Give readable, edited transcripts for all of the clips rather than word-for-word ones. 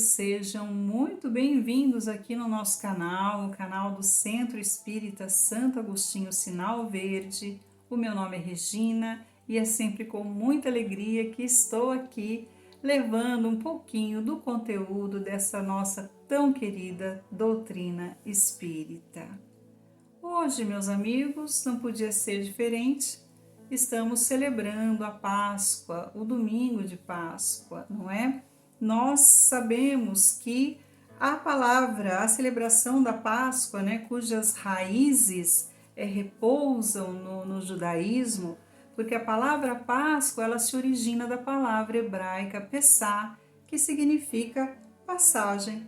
sejam muito bem-vindos aqui no nosso canal, o canal do Centro Espírita Santo Agostinho Sinal Verde. O meu nome é Regina e é sempre com muita alegria que estou aqui levando um pouquinho do conteúdo dessa nossa tão querida doutrina espírita. Hoje, meus amigos, não podia ser diferente, estamos celebrando a Páscoa, o domingo de Páscoa, não é? Nós sabemos que a celebração da Páscoa, né, cujas raízes repousam no judaísmo, porque a palavra Páscoa ela se origina da palavra hebraica Pessah, que significa passagem.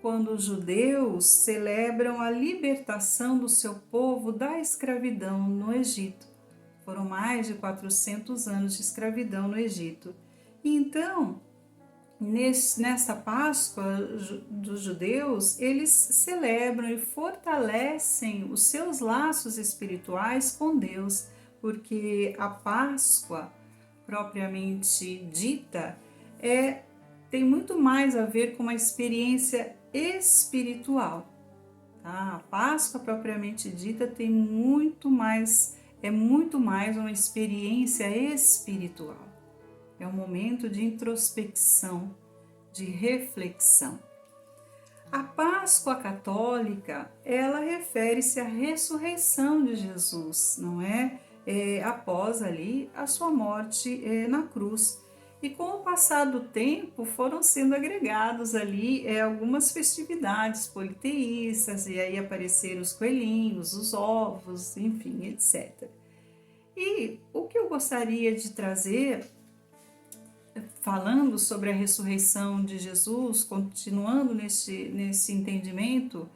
Quando os judeus celebram a libertação do seu povo da escravidão no Egito. Foram mais de 400 anos de escravidão no Egito. E então, nesta Páscoa dos judeus, eles celebram e fortalecem os seus laços espirituais com Deus, porque a Páscoa, propriamente dita, tem muito mais a ver com uma experiência espiritual. Tá? A Páscoa, propriamente dita, tem muito mais uma experiência espiritual. É um momento de introspecção, de reflexão. A Páscoa católica, ela refere-se à ressurreição de Jesus, não é? Após ali a sua morte na cruz. E com o passar do tempo foram sendo agregados ali algumas festividades politeístas, e aí apareceram os coelhinhos, os ovos, enfim, etc. E o que eu gostaria de trazer, falando sobre a ressurreição de Jesus, continuando nesse entendimento,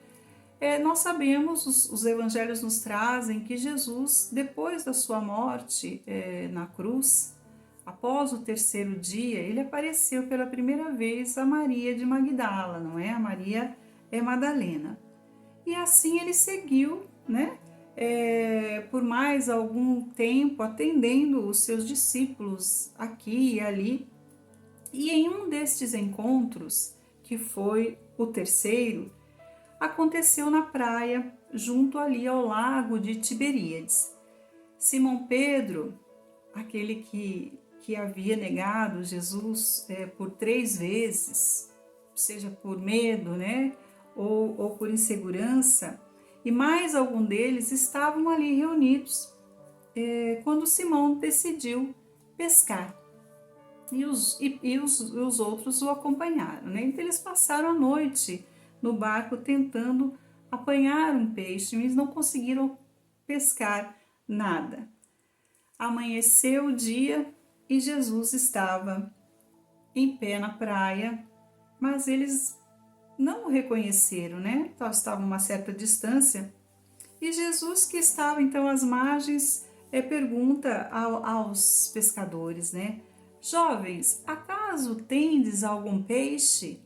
nós sabemos, os evangelhos nos trazem que Jesus, depois da sua morte na cruz, após o terceiro dia, ele apareceu pela primeira vez a Maria de Magdala, não é? A Maria Madalena. E assim ele seguiu, né? Por mais algum tempo, atendendo os seus discípulos aqui e ali. E em um destes encontros, que foi o terceiro, aconteceu na praia, junto ali ao lago de Tiberíades. Simão Pedro, aquele que havia negado Jesus por 3 vezes, seja por medo, né, ou por insegurança, e mais algum deles estavam ali reunidos quando Simão decidiu pescar. E os outros o acompanharam, né? Então eles passaram a noite no barco tentando apanhar um peixe, mas não conseguiram pescar nada. Amanheceu o dia e Jesus estava em pé na praia, mas eles não o reconheceram, né? Estavam a uma certa distância. E Jesus, que estava então às margens, pergunta aos pescadores, né? Jovens, acaso tendes algum peixe?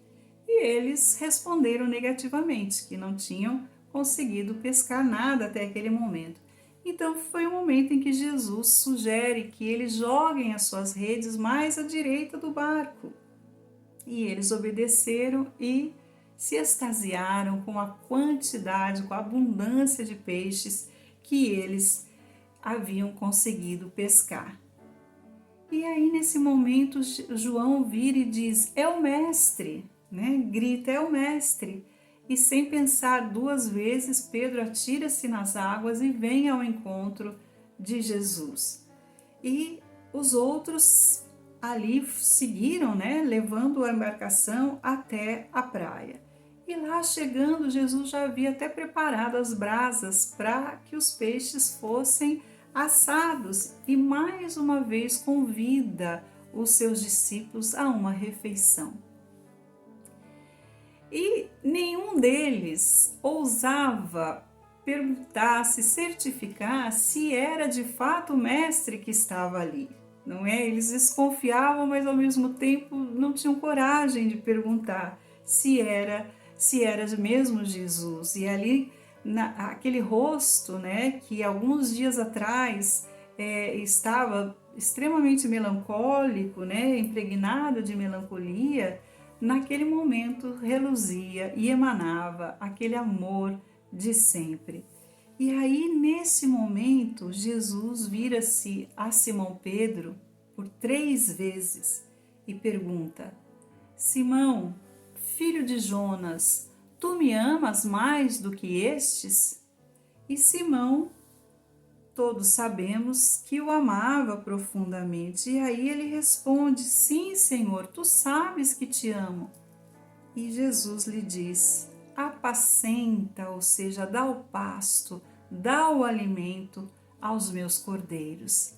E eles responderam negativamente, que não tinham conseguido pescar nada até aquele momento. Então foi o momento em que Jesus sugere que eles joguem as suas redes mais à direita do barco. E eles obedeceram e se extasiaram com a quantidade, com a abundância de peixes que eles haviam conseguido pescar. E aí nesse momento João vira e diz, é o mestre, né? Grita, é o mestre. E sem pensar 2 vezes, Pedro atira-se nas águas e vem ao encontro de Jesus. E os outros ali seguiram, né, levando a embarcação até a praia. E lá chegando, Jesus já havia até preparado as brasas para que os peixes fossem assados e mais uma vez convida os seus discípulos a uma refeição. E nenhum deles ousava perguntar, se certificar se era de fato o mestre que estava ali, não é? Eles desconfiavam, mas ao mesmo tempo não tinham coragem de perguntar se era mesmo Jesus. E ali, aquele rosto, né, que alguns dias atrás estava extremamente melancólico, né, impregnado de melancolia, naquele momento reluzia e emanava aquele amor de sempre. E aí, nesse momento, Jesus vira-se a Simão Pedro por 3 vezes e pergunta: Simão, filho de Jonas, tu me amas mais do que estes? E Simão, todos sabemos que o amava profundamente. E aí ele responde: sim, Senhor, tu sabes que te amo. E Jesus lhe diz: apacenta, ou seja, dá o pasto, dá o alimento aos meus cordeiros.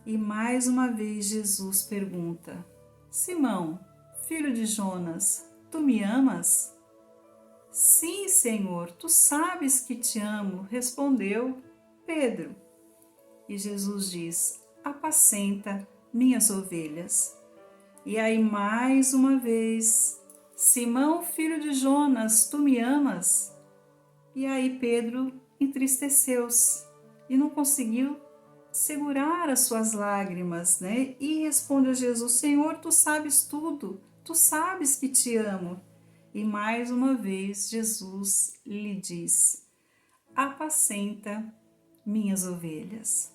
E mais uma vez Jesus pergunta: Simão, filho de Jonas, tu me amas? Sim, Senhor, tu sabes que te amo, respondeu Pedro. E Jesus diz: apacenta minhas ovelhas. E aí mais uma vez: Simão, filho de Jonas, tu me amas? E aí Pedro entristeceu-se e não conseguiu segurar as suas lágrimas, né? E responde a Jesus: Senhor, tu sabes tudo, tu sabes que te amo. E mais uma vez Jesus lhe diz: apacenta minhas ovelhas.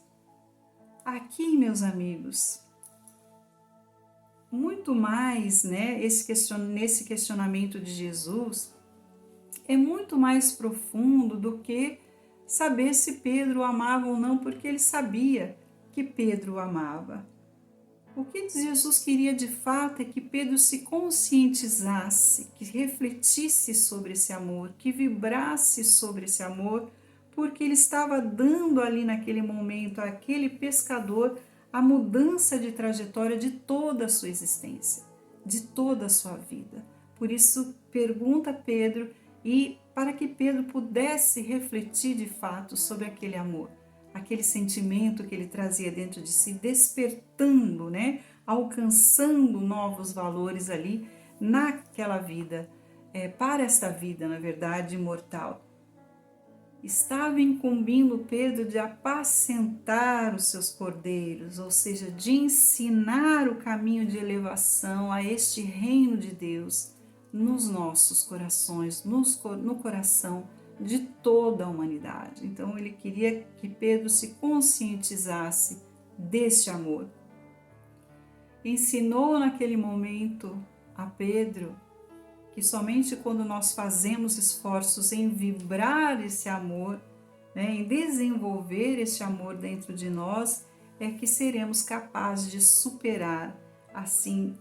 Aqui, meus amigos, muito mais, né, nesse questionamento de Jesus, é muito mais profundo do que saber se Pedro o amava ou não, porque ele sabia que Pedro o amava. O que Jesus queria de fato é que Pedro se conscientizasse, que refletisse sobre esse amor, que vibrasse sobre esse amor, porque ele estava dando ali naquele momento àquele pescador a mudança de trajetória de toda a sua existência, de toda a sua vida. Por isso, pergunta a Pedro, e para que Pedro pudesse refletir de fato sobre aquele amor, aquele sentimento que ele trazia dentro de si, despertando, né? Alcançando novos valores ali naquela vida, para esta vida, na verdade, imortal. Estava incumbindo Pedro de apacentar os seus cordeiros, ou seja, de ensinar o caminho de elevação a este reino de Deus nos nossos corações, no coração de toda a humanidade. Então ele queria que Pedro se conscientizasse deste amor. Ensinou naquele momento a Pedro que somente quando nós fazemos esforços em vibrar esse amor, né, em desenvolver esse amor dentro de nós, é que seremos capazes de superar, assim,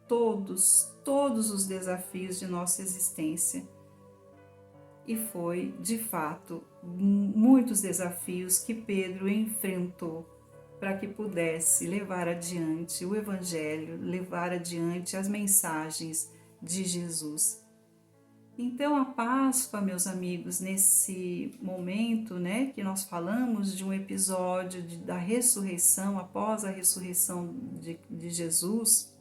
todos os desafios de nossa existência. E foi, de fato, muitos desafios que Pedro enfrentou para que pudesse levar adiante o Evangelho, levar adiante as mensagens de Jesus. Então a Páscoa, meus amigos, nesse momento, né, que nós falamos de um episódio da ressurreição, após a ressurreição de Jesus,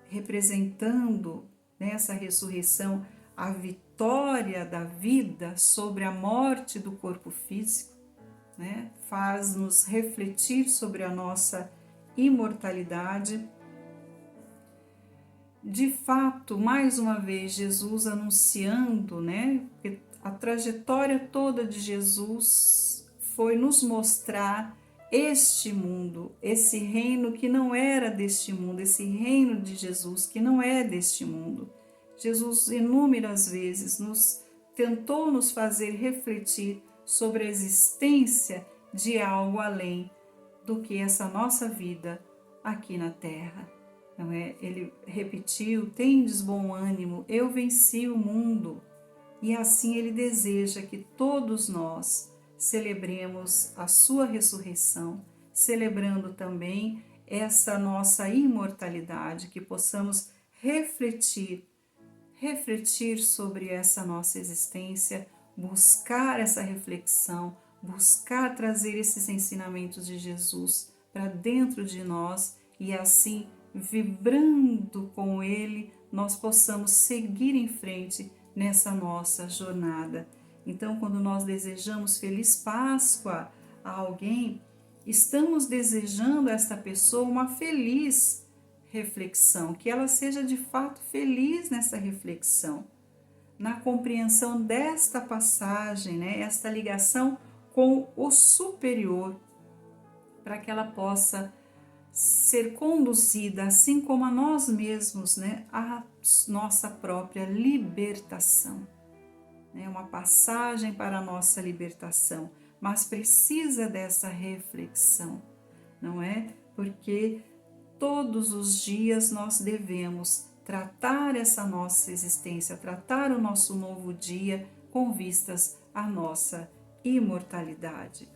representando nessa ressurreição a vitória da vida sobre a morte do corpo físico, né, faz-nos refletir sobre a nossa imortalidade. De fato, mais uma vez, Jesus anunciando, né? A trajetória toda de Jesus foi nos mostrar este mundo, esse reino que não era deste mundo, esse reino de Jesus que não é deste mundo. Jesus inúmeras vezes tentou nos fazer refletir sobre a existência de algo além do que essa nossa vida aqui na Terra. Não é? Ele repetiu: tendes bom ânimo, eu venci o mundo. E assim ele deseja que todos nós celebremos a sua ressurreição, celebrando também essa nossa imortalidade, que possamos refletir sobre essa nossa existência, buscar essa reflexão, buscar trazer esses ensinamentos de Jesus para dentro de nós e assim, vibrando com ele, nós possamos seguir em frente nessa nossa jornada. Então, quando nós desejamos Feliz Páscoa a alguém, estamos desejando a esta pessoa uma feliz reflexão, que ela seja de fato feliz nessa reflexão, na compreensão desta passagem, né, esta ligação com o superior, para que ela possa ser conduzida, assim como a nós mesmos, né, a nossa própria libertação. É uma passagem para a nossa libertação, mas precisa dessa reflexão, não é? Porque todos os dias nós devemos tratar essa nossa existência, tratar o nosso novo dia com vistas à nossa imortalidade,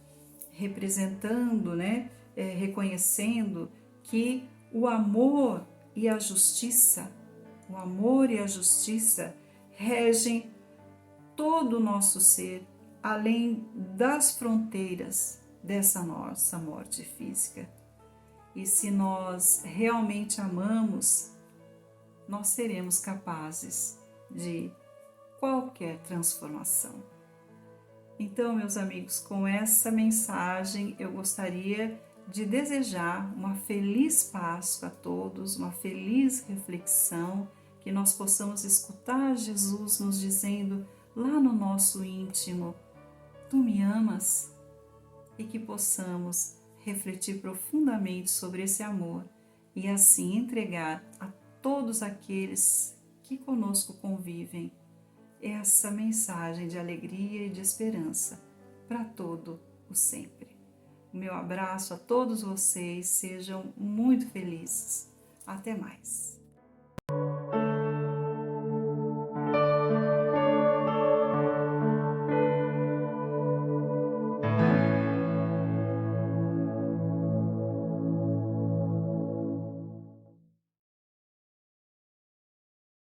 representando, né, reconhecendo que o amor e a justiça regem todo o nosso ser, além das fronteiras dessa nossa morte física. E se nós realmente amamos, nós seremos capazes de qualquer transformação. Então, meus amigos, com essa mensagem eu gostaria de desejar uma feliz Páscoa a todos, uma feliz reflexão, que nós possamos escutar Jesus nos dizendo lá no nosso íntimo: Tu me amas? E que possamos refletir profundamente sobre esse amor e assim entregar a todos aqueles que conosco convivem essa mensagem de alegria e de esperança para todo o sempre. O meu abraço a todos vocês, sejam muito felizes. Até mais.